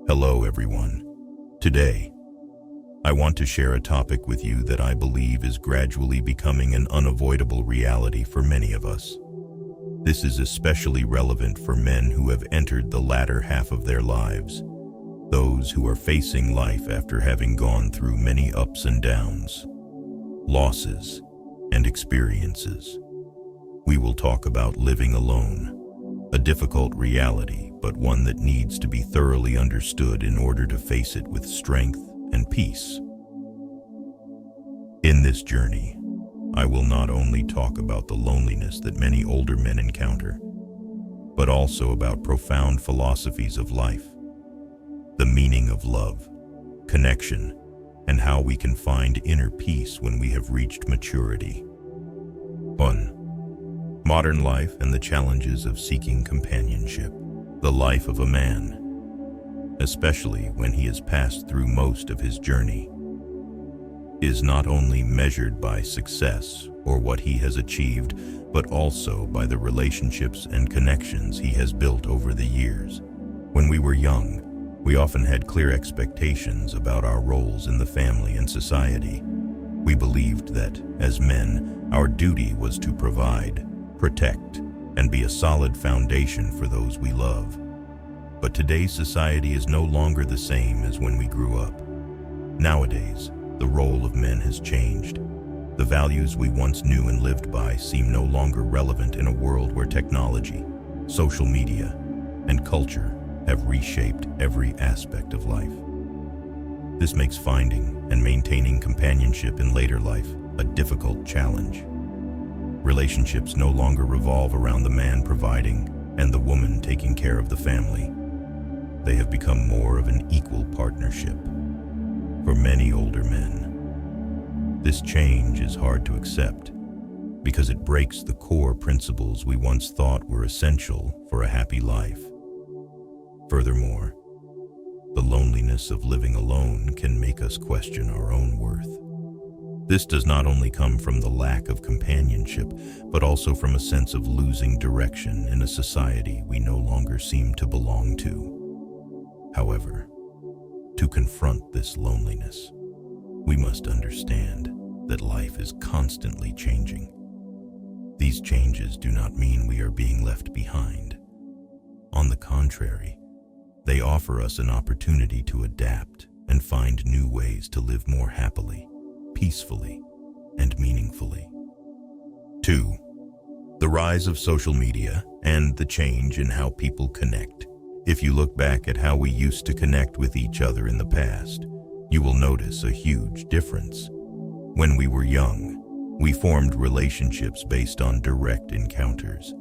Hello everyone. Today, I want to share a topic with you that I believe is gradually becoming an unavoidable reality for many of us. This is especially relevant for men who have entered the latter half of their lives, those who are facing life after having gone through many ups and downs, losses, and experiences. We will talk about living alone, a difficult reality, but one that needs to be thoroughly understood in order to face it with strength and peace. In this journey, I will not only talk about the loneliness that many older men encounter, but also about profound philosophies of life, the meaning of love, connection, and how we can find inner peace when we have reached maturity. 1. Modern life and the challenges of seeking companionship. The life of a man, especially when he has passed through most of his journey, is not only measured by success or what he has achieved, but also by the relationships and connections he has built over the years. When we were young, we often had clear expectations about our roles in the family and society. We believed that, as men, our duty was to provide, protect, and be a solid foundation for those we love. But today's society is no longer the same as when we grew up. Nowadays, the role of men has changed. The values we once knew and lived by seem no longer relevant in a world where technology, social media, and culture have reshaped every aspect of life. This makes finding and maintaining companionship in later life a difficult challenge. Relationships no longer revolve around the man providing and the woman taking care of the family. They have become more of an equal partnership. For many older men, this change is hard to accept because it breaks the core principles we once thought were essential for a happy life. Furthermore, the loneliness of living alone can make us question our own worth. This does not only come from the lack of companionship, but also from a sense of losing direction in a society we no longer seem to belong to. However, to confront this loneliness, we must understand that life is constantly changing. These changes do not mean we are being left behind. On the contrary, they offer us an opportunity to adapt and find new ways to live more happily, peacefully, and meaningfully. 2. The rise of social media and the change in how people connect. If you look back at how we used to connect with each other in the past, you will notice a huge difference. When we were young, we formed relationships based on direct encounters,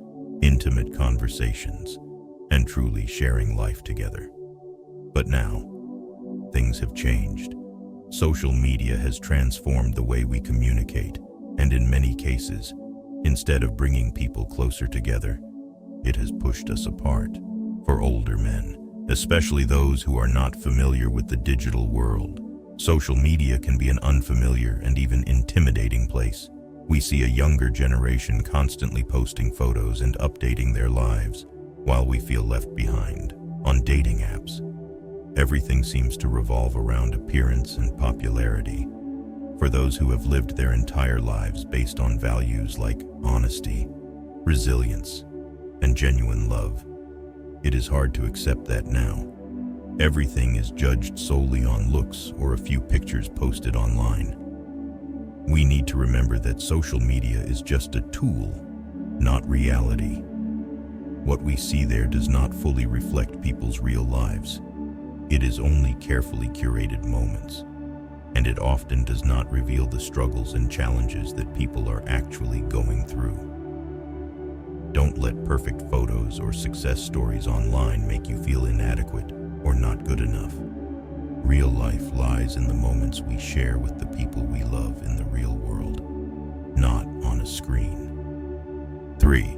intimate conversations, and truly sharing life together. But now, things have changed. Social media has transformed the way we communicate, and in many cases, instead of bringing people closer together, it has pushed us apart. For older men, especially those who are not familiar with the digital world, social media can be an unfamiliar and even intimidating place. We see a younger generation constantly posting photos and updating their lives, while we feel left behind. On dating apps, everything seems to revolve around appearance and popularity. For those who have lived their entire lives based on values like honesty, resilience, and genuine love, it is hard to accept that now. Everything is judged solely on looks or a few pictures posted online. We need to remember that social media is just a tool, not reality. What we see there does not fully reflect people's real lives. It is only carefully curated moments, and it often does not reveal the struggles and challenges that people are actually going through. Don't let perfect photos or success stories online make you feel inadequate or not good enough. Real life lies in the moments we share with the people we love in the real world, not on a screen. 3.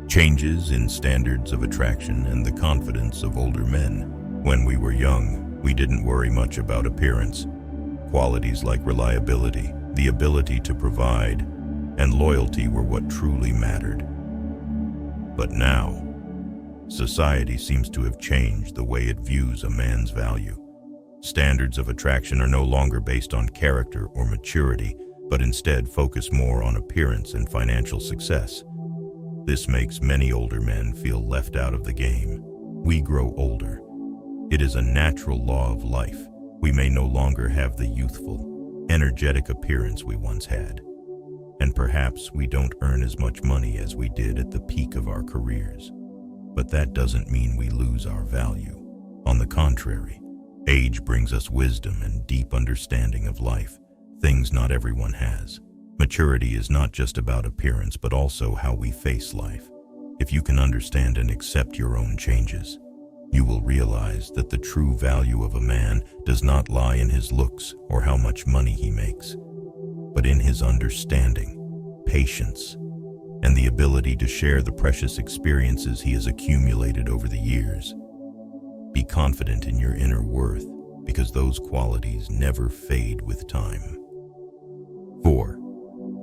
Changes in standards of attraction and the confidence of older men. When we were young, we didn't worry much about appearance. Qualities like reliability, the ability to provide, and loyalty were what truly mattered. But now, Society seems to have changed the way it views a man's value. Standards of attraction are no longer based on character or maturity, but instead focus more on appearance and financial success. This makes many older men feel left out of the game. We grow older. It is a natural law of life. We may no longer have the youthful, energetic appearance we once had. And perhaps we don't earn as much money as we did at the peak of our careers. But that doesn't mean we lose our value. On the contrary, age brings us wisdom and deep understanding of life, things not everyone has. Maturity is not just about appearance, but also how we face life. If you can understand and accept your own changes, you will realize that the true value of a man does not lie in his looks or how much money he makes, but in his understanding, patience, and the ability to share the precious experiences he has accumulated over the years. Be confident in your inner worth, because those qualities never fade with time. 4.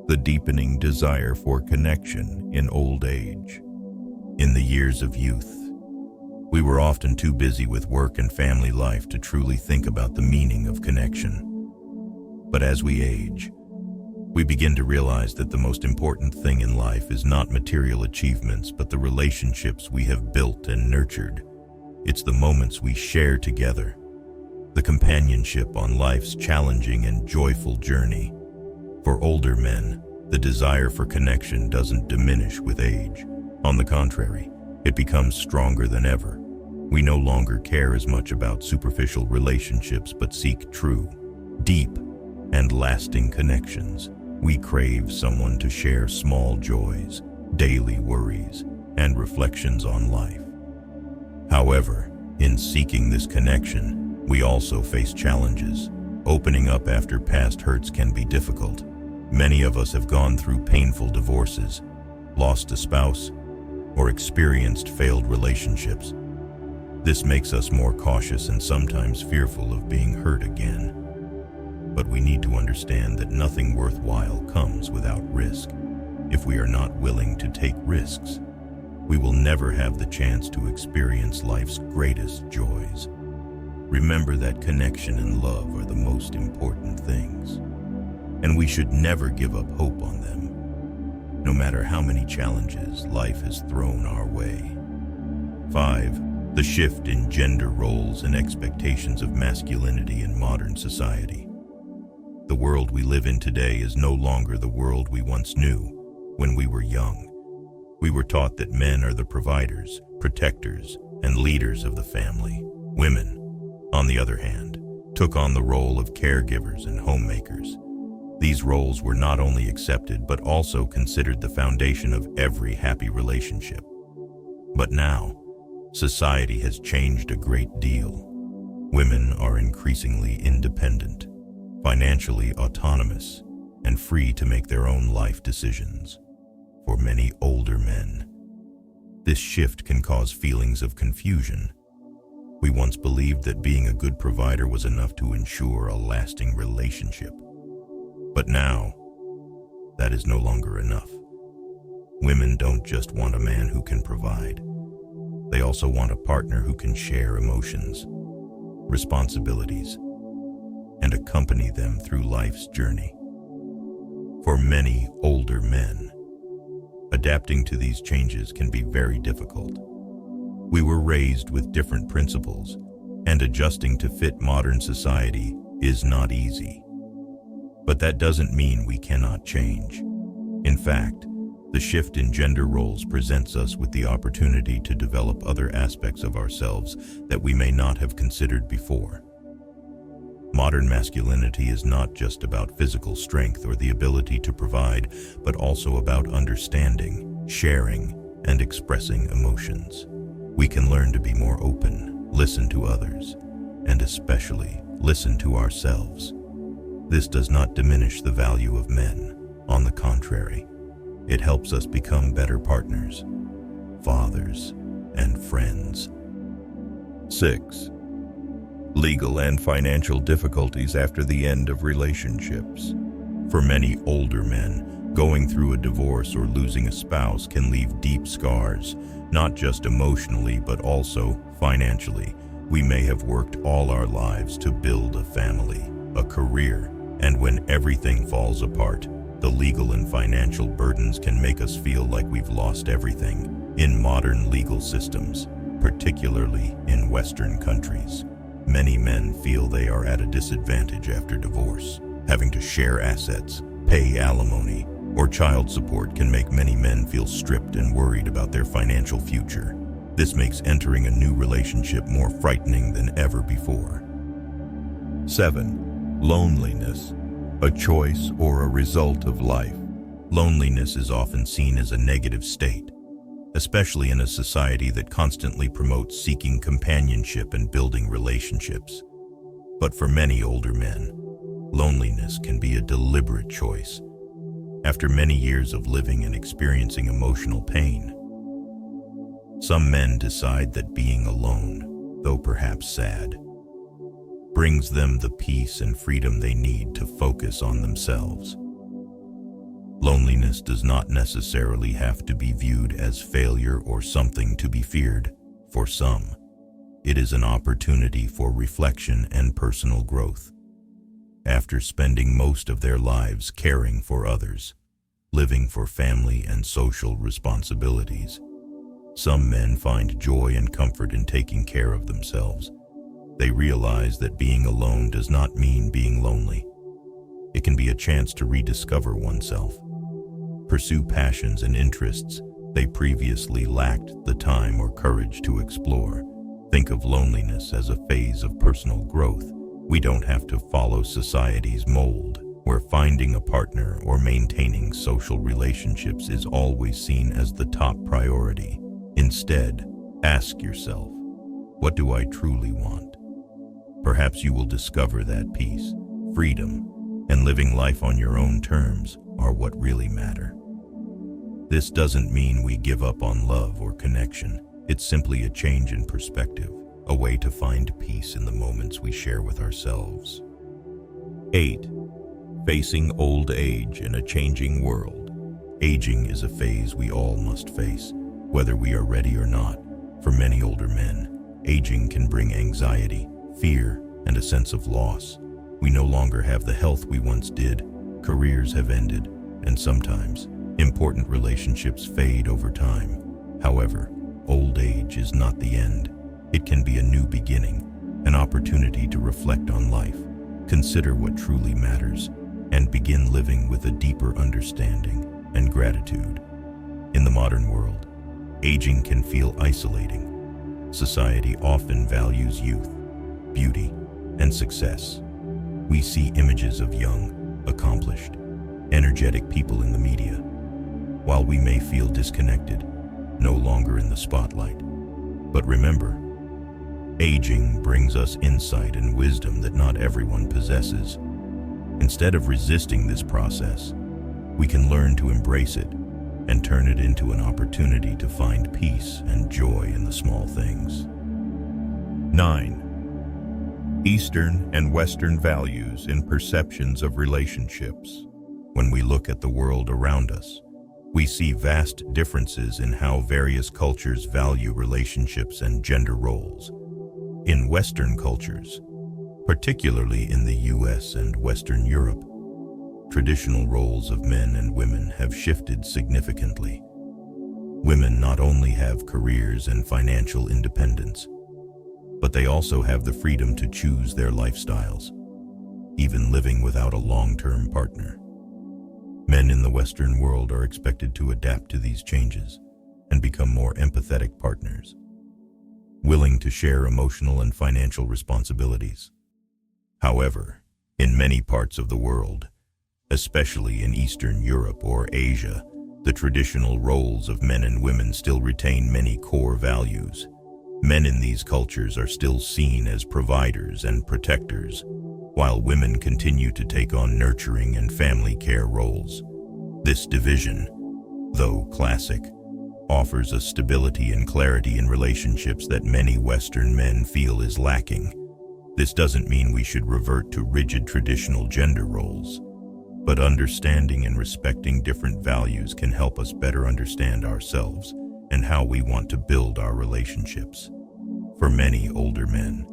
The deepening desire for connection in old age. In the years of youth, we were often too busy with work and family life to truly think about the meaning of connection. But as we age, we begin to realize that the most important thing in life is not material achievements, but the relationships we have built and nurtured. It's the moments we share together, the companionship on life's challenging and joyful journey. For older men, the desire for connection doesn't diminish with age. On the contrary, it becomes stronger than ever. We no longer care as much about superficial relationships, but seek true, deep, and lasting connections. We crave someone to share small joys, daily worries, and reflections on life. However, in seeking this connection, we also face challenges. Opening up after past hurts can be difficult. Many of us have gone through painful divorces, lost a spouse, or experienced failed relationships. This makes us more cautious and sometimes fearful of being hurt again. But we need to understand that nothing worthwhile comes without risk. If we are not willing to take risks, we will never have the chance to experience life's greatest joys. Remember that connection and love are the most important things, and we should never give up hope on them, no matter how many challenges life has thrown our way. 5. The shift in gender roles and expectations of masculinity in modern society. The world we live in today is no longer the world we once knew when we were young. We were taught that men are the providers, protectors, and leaders of the family. Women, on the other hand, took on the role of caregivers and homemakers. These roles were not only accepted, but also considered the foundation of every happy relationship. But now, society has changed a great deal. Women are increasingly independent, financially autonomous, and free to make their own life decisions. For many older men, this shift can cause feelings of confusion. We once believed that being a good provider was enough to ensure a lasting relationship. But now, that is no longer enough. Women don't just want a man who can provide. They also want a partner who can share emotions, responsibilities, and accompany them through life's journey. For many older men, adapting to these changes can be very difficult. We were raised with different principles, and adjusting to fit modern society is not easy. But that doesn't mean we cannot change. In fact, the shift in gender roles presents us with the opportunity to develop other aspects of ourselves that we may not have considered before. Modern masculinity is not just about physical strength or the ability to provide, but also about understanding, sharing, and expressing emotions. We can learn to be more open, listen to others, and especially listen to ourselves. This does not diminish the value of men. On the contrary, it helps us become better partners, fathers, and friends. 6. Legal and financial difficulties after the end of relationships. For many older men, going through a divorce or losing a spouse can leave deep scars, not just emotionally but also financially. We may have worked all our lives to build a family, a career, and when everything falls apart, the legal and financial burdens can make us feel like we've lost everything. In modern legal systems, particularly in Western countries, many men feel they are at a disadvantage after divorce. Having to share assets, pay alimony, or child support can make many men feel stripped and worried about their financial future. This makes entering a new relationship more frightening than ever before. 7. Loneliness, a choice or a result of life. Loneliness is often seen as a negative state, especially in a society that constantly promotes seeking companionship and building relationships. But for many older men, loneliness can be a deliberate choice. After many years of living and experiencing emotional pain, some men decide that being alone, though perhaps sad, brings them the peace and freedom they need to focus on themselves. Loneliness does not necessarily have to be viewed as failure or something to be feared. For some, it is an opportunity for reflection and personal growth. After spending most of their lives caring for others, living for family and social responsibilities, some men find joy and comfort in taking care of themselves. They realize that being alone does not mean being lonely. It can be a chance to rediscover oneself, pursue passions and interests they previously lacked the time or courage to explore. Think of loneliness as a phase of personal growth. We don't have to follow society's mold, where finding a partner or maintaining social relationships is always seen as the top priority. Instead, ask yourself, what do I truly want? Perhaps you will discover that peace, freedom, and living life on your own terms are what really matter. This doesn't mean we give up on love or connection. It's simply a change in perspective, a way to find peace in the moments we share with ourselves. 8. Facing old age in a changing world. Aging is a phase we all must face, whether we are ready or not. For many older men, aging can bring anxiety, fear, and a sense of loss. We no longer have the health we once did, careers have ended, and sometimes important relationships fade over time. However, old age is not the end. It can be a new beginning, an opportunity to reflect on life, consider what truly matters, and begin living with a deeper understanding and gratitude. In the modern world, aging can feel isolating. Society often values youth, beauty, and success. We see images of young, accomplished, energetic people in the media, while we may feel disconnected, no longer in the spotlight. But remember, aging brings us insight and wisdom that not everyone possesses. Instead of resisting this process, we can learn to embrace it and turn it into an opportunity to find peace and joy in the small things. 9. Eastern and Western values in perceptions of relationships. When we look at the world around us, we see vast differences in how various cultures value relationships and gender roles. In Western cultures, particularly in the US and Western Europe, traditional roles of men and women have shifted significantly. Women not only have careers and financial independence, but they also have the freedom to choose their lifestyles, even living without a long-term partner. Men in the Western world are expected to adapt to these changes and become more empathetic partners, willing to share emotional and financial responsibilities. However, in many parts of the world, especially in Eastern Europe or Asia, the traditional roles of men and women still retain many core values. Men in these cultures are still seen as providers and protectors, while women continue to take on nurturing and family care roles. This division, though classic, offers a stability and clarity in relationships that many Western men feel is lacking. This doesn't mean we should revert to rigid traditional gender roles, but understanding and respecting different values can help us better understand ourselves and how we want to build our relationships. For many older men,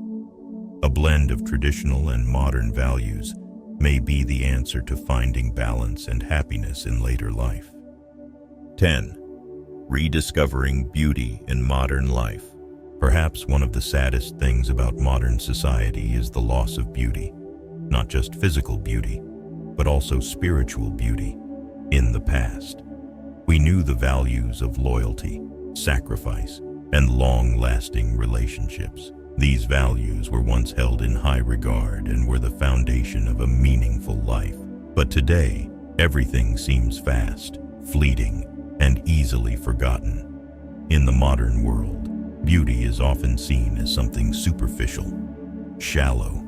a blend of traditional and modern values may be the answer to finding balance and happiness in later life. 10. Rediscovering beauty in modern life. Perhaps one of the saddest things about modern society is the loss of beauty, not just physical beauty, but also spiritual beauty. In the past, we knew the values of loyalty, sacrifice, and long-lasting relationships. These values were once held in high regard and were the foundation of a meaningful life. But today, everything seems fast, fleeting, and easily forgotten. In the modern world, beauty is often seen as something superficial, shallow,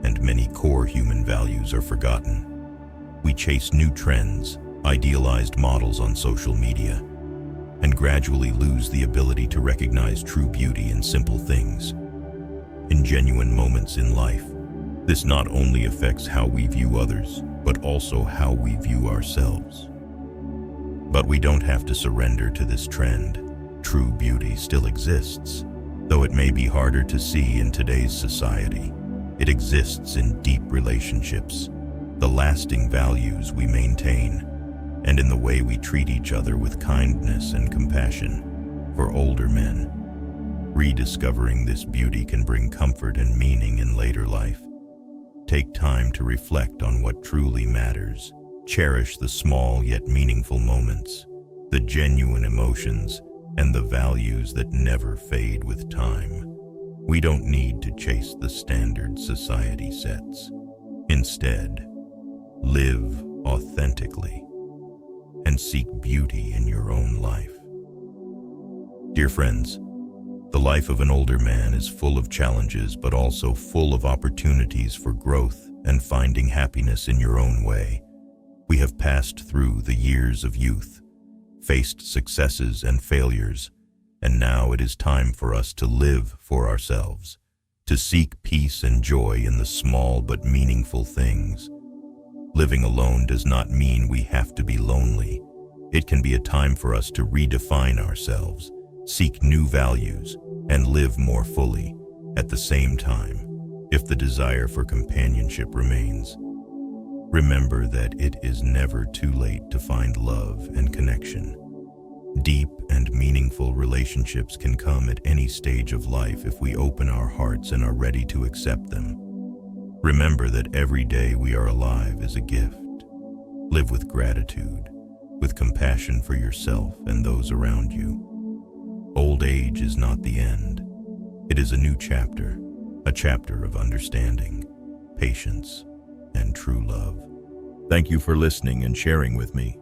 and many core human values are forgotten. We chase new trends, idealized models on social media, and gradually lose the ability to recognize true beauty in simple things, in genuine moments in life. This not only affects how we view others, but also how we view ourselves. But we don't have to surrender to this trend. True beauty still exists, though it may be harder to see in today's society. It exists in deep relationships, the lasting values we maintain, and in the way we treat each other with kindness and compassion. For older men, rediscovering this beauty can bring comfort and meaning in later life. Take time to reflect on what truly matters. Cherish the small yet meaningful moments, the genuine emotions, and the values that never fade with time. We don't need to chase the standards society sets. Instead, live authentically and seek beauty in your own life. Dear friends, the life of an older man is full of challenges, but also full of opportunities for growth and finding happiness in your own way. We have passed through the years of youth, faced successes and failures, and now it is time for us to live for ourselves, to seek peace and joy in the small but meaningful things. Living alone does not mean we have to be lonely. It can be a time for us to redefine ourselves, seek new values, and live more fully. At the same time, if the desire for companionship remains, remember that it is never too late to find love and connection. Deep and meaningful relationships can come at any stage of life if we open our hearts and are ready to accept them. Remember that every day we are alive is a gift. Live with gratitude, with compassion for yourself and those around you. Old age is not the end. It is a new chapter, a chapter of understanding, patience, and true love. Thank you for listening and sharing with me.